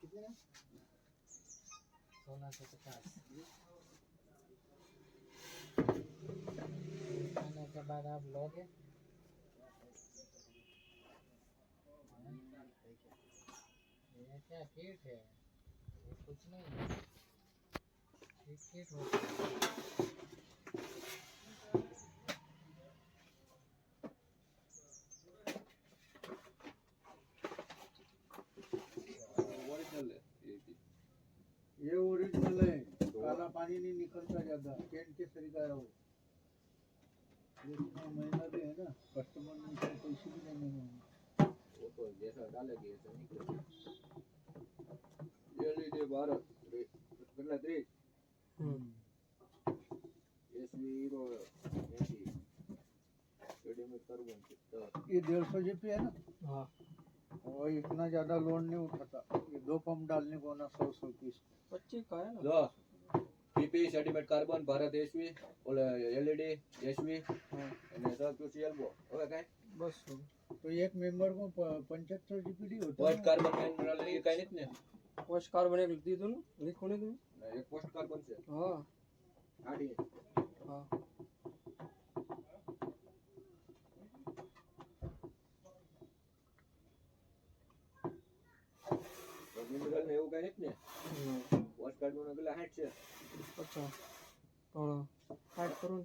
कितने 1650 खाने के बाद आप लोगे ये क्या किट है ये कुछ नहीं है ये किट होता है ये ओरिजिनल है, काला पानी नहीं निकलता ज्यादा, कैन के तरीका है वो। इसमें महंगा भी है ना, कस्टमर ने इसमें पैसे भी नहीं देंगे। वो तो जैसा डालेगी ऐसा निकलेगा। ये लीजिए 12 कितना 30 एसवी हीरो 80 रेडीमेड कार्बन कितना ये 150 जीपी है ना, हाँ और इतना ज्यादा लोड नहीं उठाता। ये 2 पंप डालने को ना 100 पीस। 25 का है ना लो पीपी रेडीमेड कार्बन भारत एसवी ઓલે એલઈડી એસવી અને સબ ક્યુસીએલ બો હવે કાઈ बस तो एक मेंबर को 75 जीपी होता પોસ્ટ है। કાર્બન મિનરલ ની કાઈ નથી ને पोस्ट कार्बन एक दीदू ने लिखो नहीं तुम એક પોસ્ટ કાર્બન છે हाँ આડી हाँ મિનરલ ને એવું કાઈ નથી ને પોસ્ટ કાર્બન કેટલા 60 છે अच्छा तो 60 करो